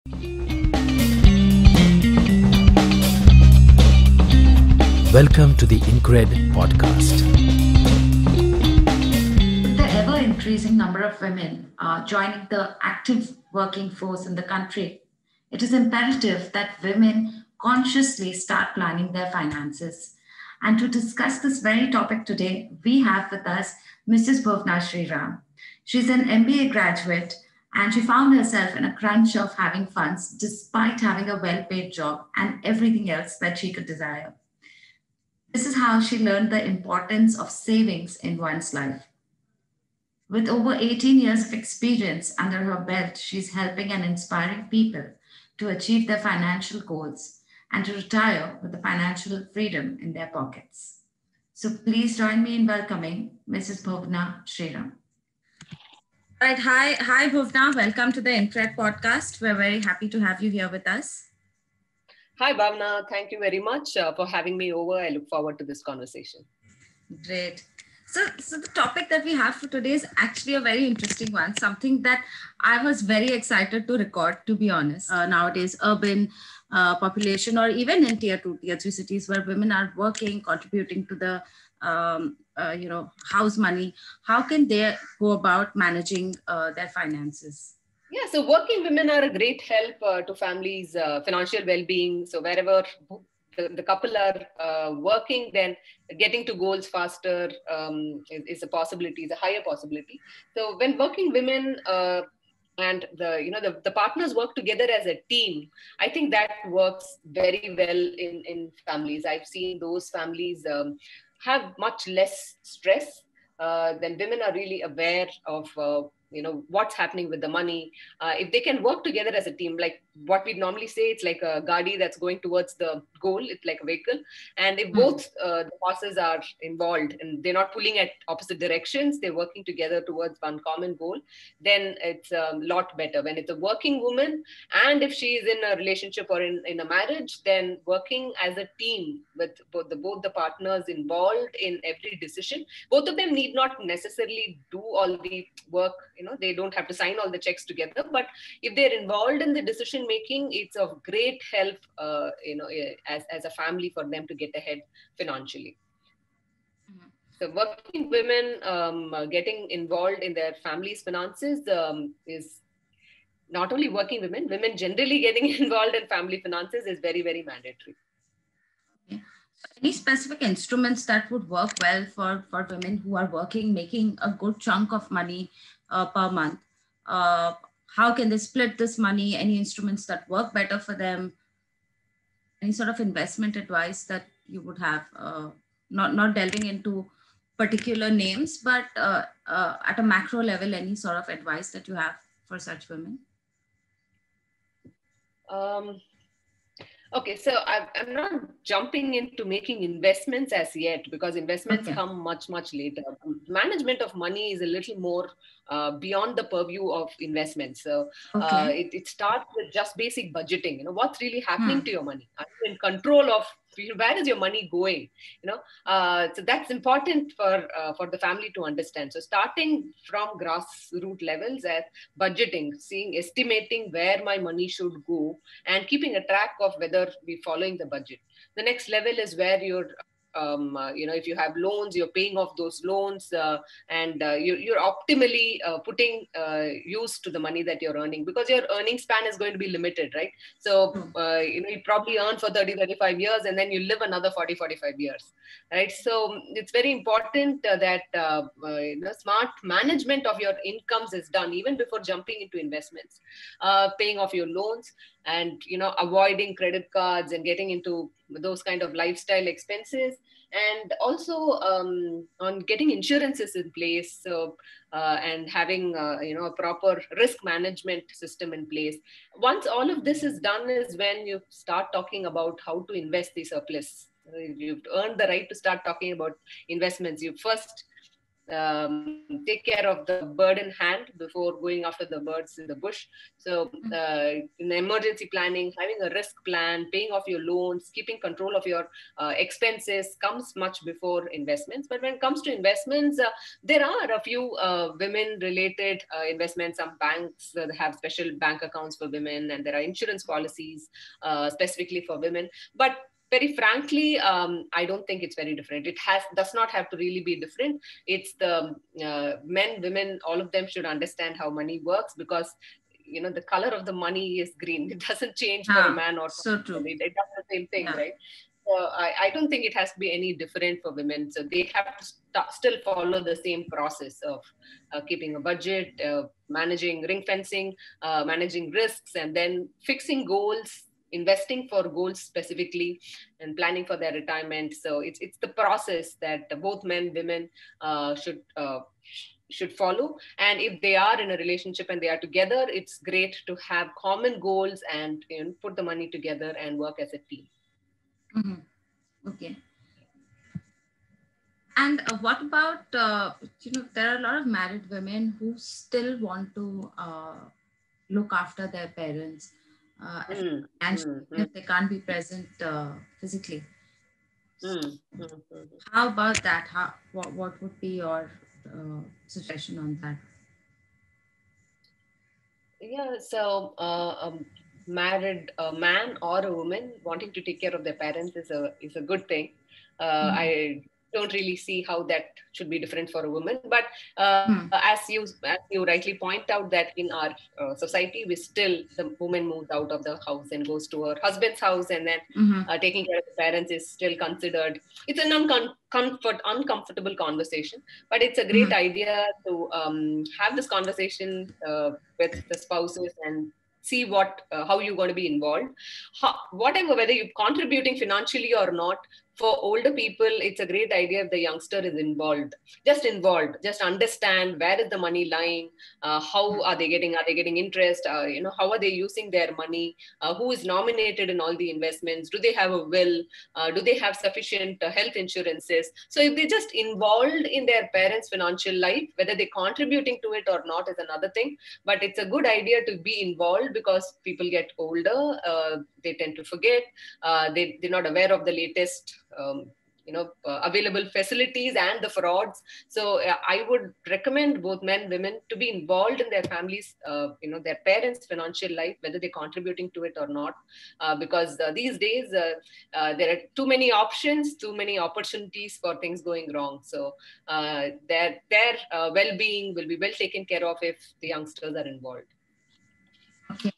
Welcome to the InCred podcast. With the ever-increasing number of women joining the active working force in the country, it is imperative that women consciously start planning their finances. And to discuss this very topic today, we have with us Mrs. Bhuvanaa Shreeram. She's an MBA graduate and she found herself in a crunch of having funds despite having a well-paid job and everything else that she could desire. This is how she learned the importance of savings in one's life. With over 18 years of experience under her belt, she's helping and inspiring people to achieve their financial goals and to retire with the financial freedom in their pockets. So please join me in welcoming Mrs. Bhuvanaa Shreeram. Right. Hi, Bhuvanaa. Welcome to the InCred podcast. We're very happy to have you here with us. Hi, Bhuvanaa. Thank you very much for having me over. I look forward to this conversation. Great. So the topic that we have for today is actually a very interesting one, something that I was very excited to record, to be honest. Nowadays, urban population or even in tier 2, tier 3 cities where women are working, contributing to the house money, how can they go about managing their finances? Yeah, so working women are a great help to families' financial well-being. So wherever the couple are working, then getting to goals faster is a possibility, is a higher possibility. So when working women and the partners work together as a team, I think that works very well in families. I've seen those families have much less stress. Then women are really aware of what's happening with the money. If they can work together as a team, like what we normally say, it's like a gadi that's going towards the goal. It's like a vehicle. And if both the horses are involved and they're not pulling at opposite directions, they're working together towards one common goal, then it's a lot better. When it's a working woman, and if she is in a relationship or in a marriage, then working as a team with both the partners involved in every decision. Both of them need not necessarily do all the work. They don't have to sign all the checks together, but if they're involved in the decision making, it's of great help, as a family for them to get ahead financially. So working women getting involved in their family's finances is not only working women generally getting involved in family finances is very, very mandatory. Any specific instruments that would work well for women who are working, making a good chunk of money per month? How can they split this money? Any instruments that work better for them? Any sort of investment advice that you would have? Not delving into particular names, but at a macro level, any sort of advice that you have for such women? Okay, so I'm not jumping into making investments as yet because investments come much, much later. Management of money is a little more beyond the purview of investments. So it starts with just basic budgeting. What's really happening to your money? Are you in control of where is your money going? So that's important for the family to understand. So starting from grassroots levels as budgeting, estimating where my money should go and keeping a track of whether we're following the budget. The next level is where you're if you have loans, you're paying off those loans and you're optimally putting use to the money that you're earning, because your earning span is going to be limited, right? So, you probably earn for 30, 35 years and then you live another 40, 45 years, right? So it's very important that smart management of your incomes is done even before jumping into investments, paying off your loans and, avoiding credit cards and getting into those kind of lifestyle expenses, and also on getting insurances in place, so and having a proper risk management system in place. Once all of this is done is when you start talking about how to invest the surplus. You've earned the right to start talking about investments. You first take care of the bird in hand before going after the birds in the bush. So in emergency planning, having a risk plan, paying off your loans, keeping control of your expenses comes much before investments. But when it comes to investments, there are a few women related investments. Some banks have special bank accounts for women, and there are insurance policies specifically for women. But very frankly, I don't think it's very different. It does not have to really be different. It's the men, women, all of them should understand how money works, because the color of the money is green. It doesn't change for a man or for so true. It does the same thing, right? So I don't think it has to be any different for women. So they have to still follow the same process of keeping a budget, managing ring fencing, managing risks, and then fixing goals, investing for goals specifically, and planning for their retirement. So it's the process that both men, women should follow. And if they are in a relationship and they are together, it's great to have common goals and put the money together and work as a team. Okay. And what about, there are a lot of married women who still want to look after their parents, if they can't be present physically. How about that? What would be your suggestion on that? Yeah, so married man or a woman wanting to take care of their parents is a good thing. I don't really see how that should be different for a woman. But as you rightly point out, that in our society, the woman moves out of the house and goes to her husband's house, and then taking care of the parents is still considered. It's an uncomfortable conversation, but it's a great idea to have this conversation with the spouses and see how you're going to be involved. Whatever, whether you're contributing financially or not, for older people, it's a great idea if the youngster is involved. Just understand where is the money lying, how are they getting interest, how are they using their money, who is nominated in all the investments, do they have a will, do they have sufficient health insurances. So if they're just involved in their parents' financial life, whether they're contributing to it or not is another thing. But it's a good idea to be involved, because people get older, they tend to forget, they're not aware of the latest available facilities and the frauds. So I would recommend both men, women to be involved in their families, their parents' financial life, whether they're contributing to it or not, because these days there are too many options, too many opportunities for things going wrong. So their well-being will be well taken care of if the youngsters are involved. Okay.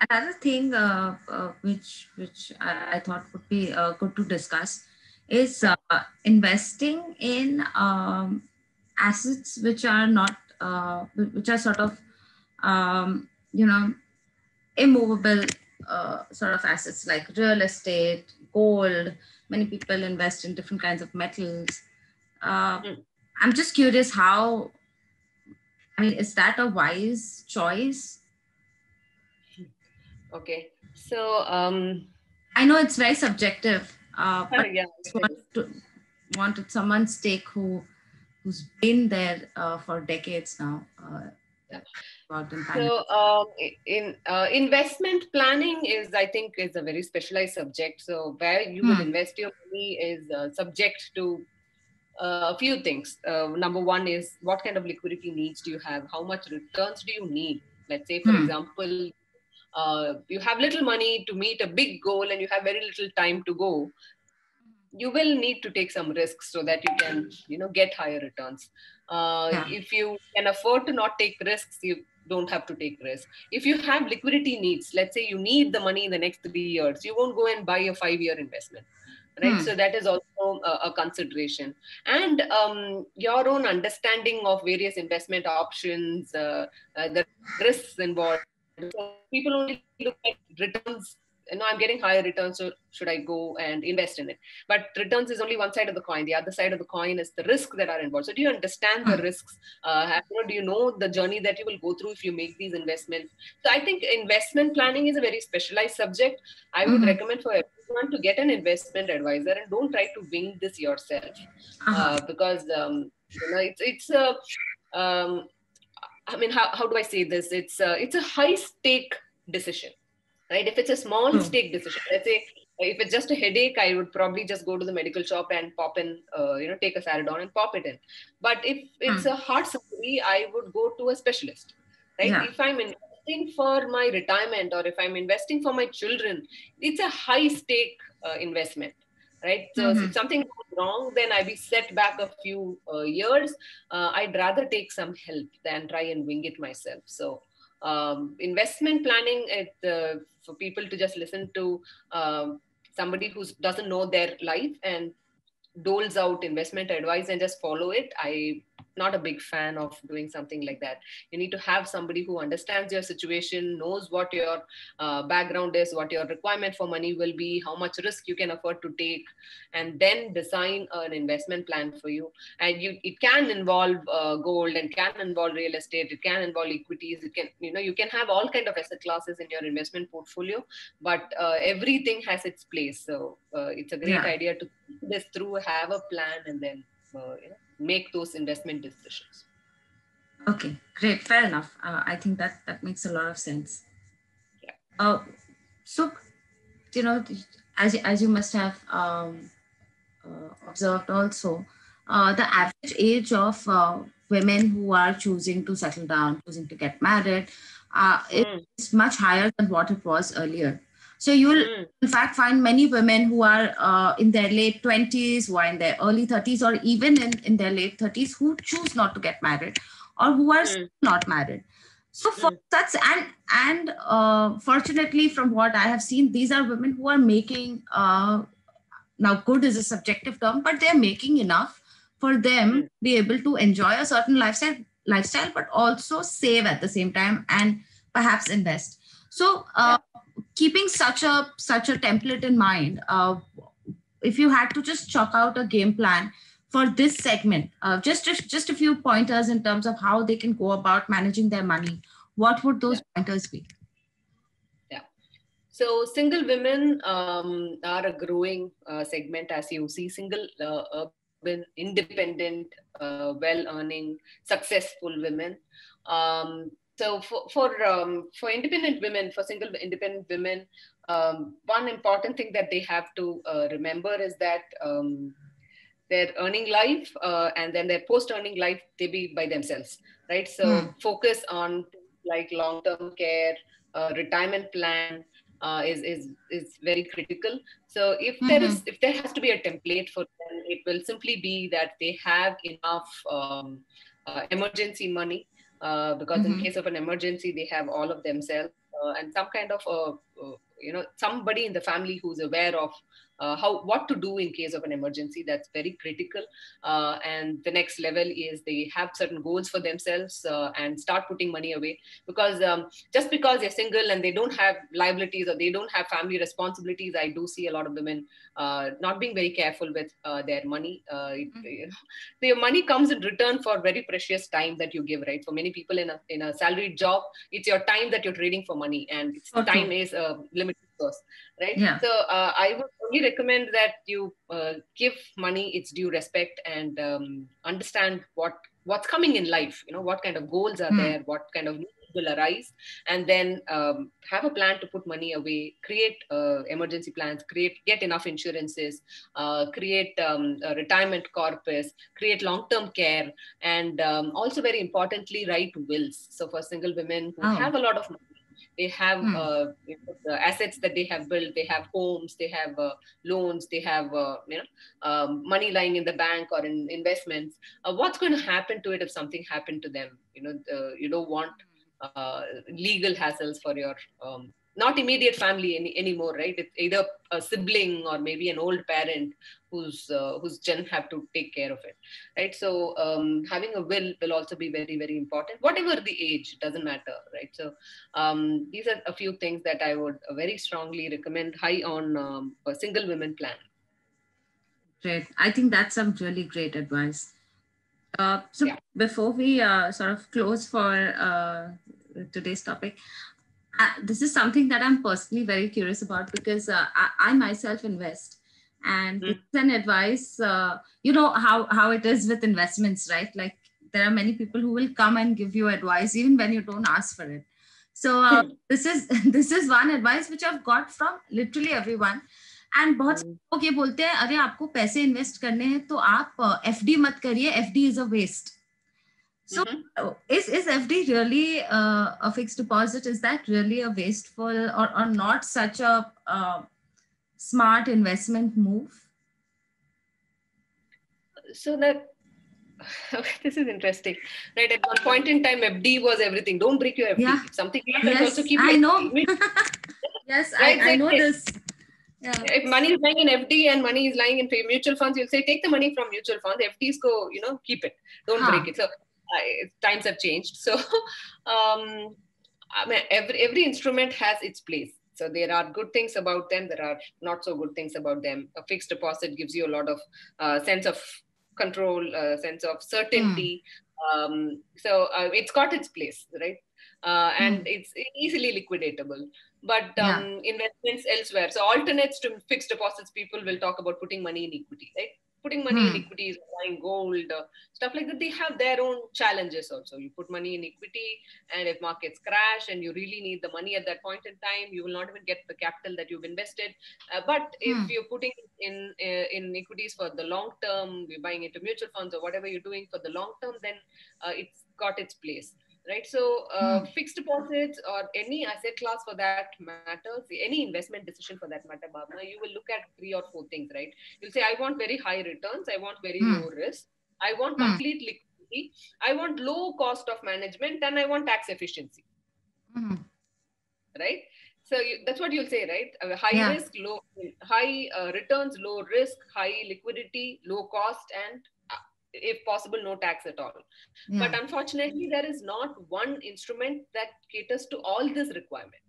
Another thing which I thought would be good to discuss is investing in assets which are not which are sort of immovable sort of assets, like real estate, gold. Many people invest in different kinds of metals. I'm just curious is that a wise choice? Okay, so I know it's very subjective, but yeah, wanted someone's take who's been there for decades now. So in investment planning I think is a very specialized subject. So where you will invest your money is subject to a few things. Number one is, what kind of liquidity needs do you have? How much returns do you need? Let's say, for example, you have little money to meet a big goal and you have very little time to go. You will need to take some risks so that you can, get higher returns. If you can afford to not take risks, you don't have to take risks. If you have liquidity needs, let's say you need the money in the next 3 years, you won't go and buy a 5-year investment. Right. So that is also a consideration. And your own understanding of various investment options, the risks involved. So people only look at returns. I'm getting higher returns, so should I go and invest in it? But returns is only one side of the coin. The other side of the coin is the risks that are involved. So do you understand the risks? Do you know the journey that you will go through if you make these investments? So I think investment planning is a very specialized subject. I would recommend for everyone to get an investment advisor and don't try to wing this yourself, because It's a I mean, how do I say this? It's a high stake decision, right? If it's a small stake decision, let's say if it's just a headache, I would probably just go to the medical shop and pop in, take a Saradon and pop it in. But if it's a heart surgery, I would go to a specialist, right? Yeah. If I'm investing for my retirement or if I'm investing for my children, it's a high stake investment, right? So if something goes wrong, then I be set back a few years. I'd rather take some help than try and wing it myself. So investment planning, for people to just listen to somebody who doesn't know their life and doles out investment advice and just follow it. I'm not a big fan of doing something like that. You need to have somebody who understands your situation, knows what your background is, what your requirement for money will be, how much risk you can afford to take, and then design an investment plan for you. And it can involve gold, and can involve real estate, it can involve equities, it can, you can have all kind of asset classes in your investment portfolio, but everything has its place. So it's a great idea to think this through, have a plan, and then make those investment decisions. Okay, great, fair enough. I think that makes a lot of sense. Yeah. So, as you must have observed also, the average age of women who are choosing to settle down, choosing to get married, is much higher than what it was earlier. So you will, in fact, find many women who are in their late 20s, who are in their early 30s, or even in their late 30s, who choose not to get married or who are not married. So for that's and fortunately, from what I have seen, these are women who are making now good is a subjective term, but they're making enough for them to be able to enjoy a certain lifestyle, but also save at the same time and perhaps invest. So keeping such a template in mind, if you had to just chalk out a game plan for this segment, just a few pointers in terms of how they can go about managing their money, what would those pointers be? So single women are a growing segment, as you see. Single, urban, independent, well-earning, successful women. So for independent women, for single independent women, one important thing that they have to remember is that their earning life and then their post-earning life, they be by themselves, right? So focus on like long-term care, retirement plan, is very critical. So if there has to be a template for them, it will simply be that they have enough emergency money, because in case of an emergency, they have all of themselves, and some kind of somebody in the family who's aware of what to do in case of an emergency. That's very critical. And the next level is they have certain goals for themselves and start putting money away, because just because they're single and they don't have liabilities or they don't have family responsibilities, I do see a lot of women not being very careful with their money. Their money comes in return for very precious time that you give, right? For many people in a salaried job, it's your time that you're trading for money, and time is a limited source, right? So I would only recommend that you give money its due respect and understand what's coming in life, what kind of goals are there, what kind of needs will arise, and then have a plan to put money away, create emergency plans, get enough insurances, create a retirement corpus, create long-term care, and also very importantly, write wills. So for single women who have a lot of money, they have the assets that they have built, they have homes, they have loans, they have money lying in the bank or in investments. What's going to happen to it if something happened to them? You don't want legal hassles for your not immediate family anymore, right? It's either a sibling or maybe an old parent whose gen have to take care of it, right? So having a will also be very, very important. Whatever the age, doesn't matter, right? So these are a few things that I would very strongly recommend high on a single women plan. Great. I think that's some really great advice. Before we sort of close for today's topic, this is something that I'm personally very curious about, because I myself invest. And this is an advice, you know how it is with investments, right? Like there are many people who will come and give you advice even when you don't ask for it. So this is this is one advice which I've got from literally everyone. And बहुत से लोग ये बोलते हैं, अरे आपको पैसे invest करने हैं तो आप एफडी मत करिए, FD is a waste. So is FD really a fixed deposit? Is that really a wasteful or not such a smart investment move? So that this is interesting, right? At one point in time, FD was everything. Don't break your FD. Yeah. If something happens, also keep I your know. Yes, right? I know this. Yeah. If money is lying in FD and money is lying in mutual funds, you'll say, take the money from mutual funds. FDs go, keep it. Don't break it. So times have changed. So I mean, every instrument has its place. So there are good things about them. There are not so good things about them. A fixed deposit gives you a lot of sense of control, sense of certainty. So it's got its place, right? And it's easily liquidatable. But investments elsewhere. So alternates to fixed deposits, people will talk about putting money in equity, right? Putting money in equities, buying gold, stuff like that. They have their own challenges also. You put money in equity, and if markets crash and you really need the money at that point in time, you will not even get the capital that you've invested. But if you're putting in equities for the long term, you're buying into mutual funds or whatever you're doing for the long term, then it's got its place. Right. So fixed deposits or any asset class for that matter, any investment decision for that matter, Bhavna, you will look at 3 or 4 things, right? You'll say, I want very high returns. I want very low risk. I want complete liquidity. I want low cost of management, and I want tax efficiency. Right. So that's what you'll say, right? High risk, high returns, low risk, high liquidity, low cost, and if possible, no tax at all. But unfortunately, there is not one instrument that caters to all this requirement.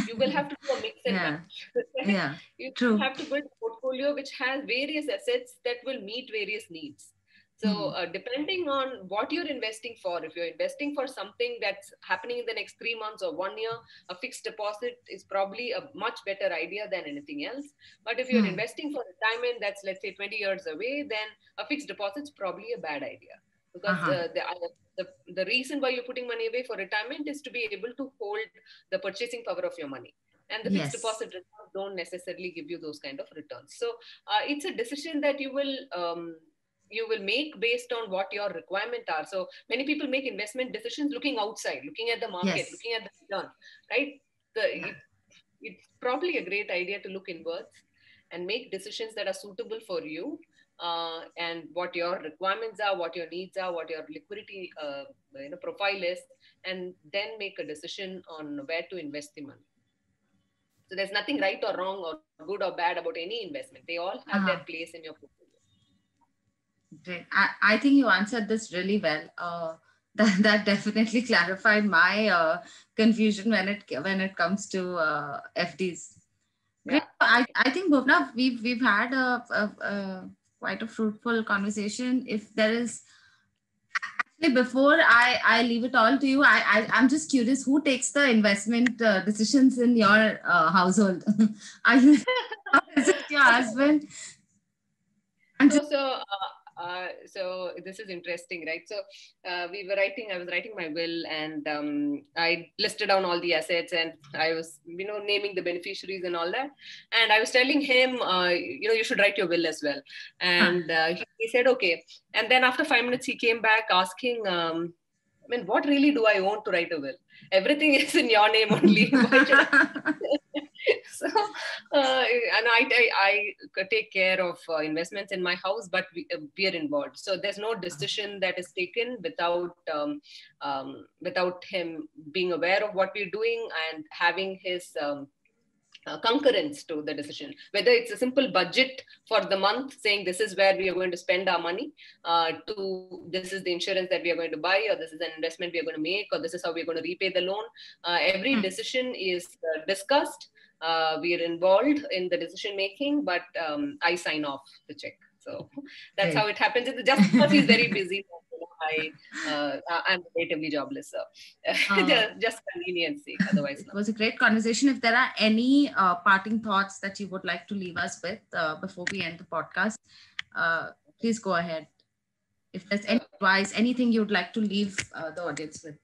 You will have to do a mix and match. Right? You have to build a portfolio which has various assets that will meet various needs. So depending on what you're investing for, if you're investing for something that's happening in the next 3 months or 1 year, a fixed deposit is probably a much better idea than anything else. But if you're investing for retirement that's, let's say, 20 years away, then a fixed deposit is probably a bad idea. Because the reason why you're putting money away for retirement is to be able to hold the purchasing power of your money. And the fixed deposit returns don't necessarily give you those kind of returns. So it's a decision that you will make based on what your requirements are. So many people make investment decisions looking outside, looking at the market, looking at the return, right? It's probably a great idea to look inwards and make decisions that are suitable for you and what your requirements are, what your needs are, what your liquidity profile is, and then make a decision on where to invest the money. So there's nothing right or wrong or good or bad about any investment. They all have their place in your portfolio. Great. I think you answered this really well. That definitely clarified my confusion when it comes to FDs. Great. Yeah. I think, Bhuvanaa, we've had quite a fruitful conversation. If there is actually, before I leave it all to you, I'm just curious, who takes the investment decisions in your household? Are you? Is it your husband? So this is interesting, right? So I was writing my will, and I listed down all the assets, and I was, naming the beneficiaries and all that. And I was telling him, you should write your will as well. And he said, okay. And then after 5 minutes, he came back asking, what really do I own to write a will? Everything is in your name only. So, and I take care of investments in my house, but we are involved. So there's no decision that is taken without him being aware of what we're doing and having his concurrence to the decision. Whether it's a simple budget for the month saying this is where we are going to spend our money, to this is the insurance that we are going to buy, or this is an investment we are going to make, or this is how we're going to repay the loan. Every decision is discussed. We are involved in the decision making, but I sign off the check. So that's how it happens. Just because he's very busy, I'm relatively jobless. So just convenience sake, otherwise. It was a great conversation. If there are any parting thoughts that you would like to leave us with before we end the podcast, please go ahead. If there's any advice, anything you'd like to leave the audience with.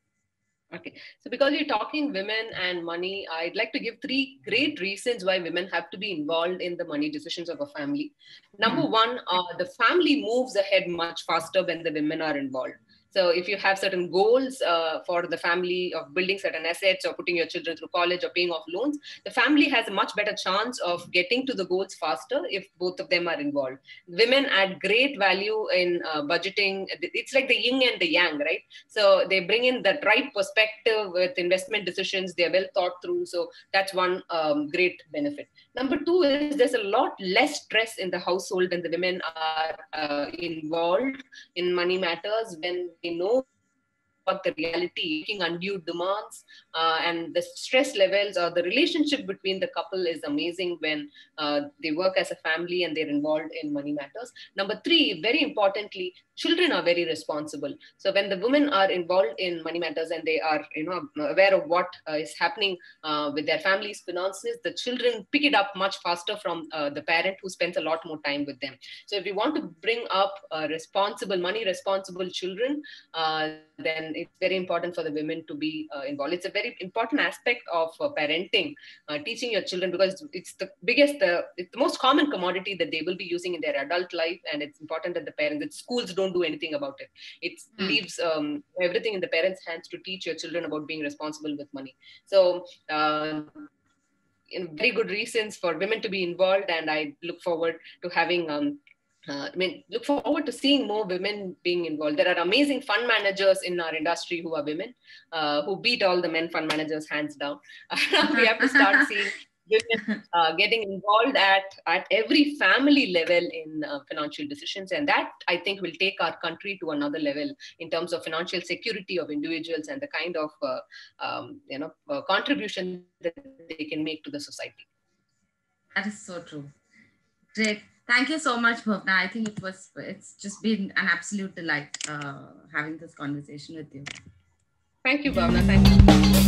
Okay, so because you're talking women and money, I'd like to give 3 great reasons why women have to be involved in the money decisions of a family. Number one, the family moves ahead much faster when the women are involved. So if you have certain goals for the family of building certain assets or putting your children through college or paying off loans, the family has a much better chance of getting to the goals faster if both of them are involved. Women add great value in budgeting. It's like the yin and the yang, right? So they bring in the right perspective with investment decisions. They're well thought through. So that's one great benefit. Number 2 is there's a lot less stress in the household when the women are involved in money matters, when they know what the reality, making undue demands, and the stress levels or the relationship between the couple is amazing when they work as a family and they're involved in money matters. Number 3, very importantly, children are very responsible. So when the women are involved in money matters and they are aware of what is happening with their family's finances, the children pick it up much faster from the parent who spends a lot more time with them. So if we want to bring up money responsible children, then it's very important for the women to be involved. It's a very important aspect of parenting, teaching your children, because it's the most common commodity that they will be using in their adult life, and it's important that the parents, that schools don't do anything about it. It leaves everything in the parents' hands to teach your children about being responsible with money. So very good reasons for women to be involved, and I look forward to having look forward to seeing more women being involved. There are amazing fund managers in our industry who are women, who beat all the men fund managers hands down. We have to start seeing women getting involved at every family level in financial decisions. And that, I think, will take our country to another level in terms of financial security of individuals and the kind of contribution that they can make to the society. That is so true. Great. Thank you so much, Bhuvanaa. I think it's just been an absolute delight having this conversation with you. Thank you, Bhuvanaa. Thank you.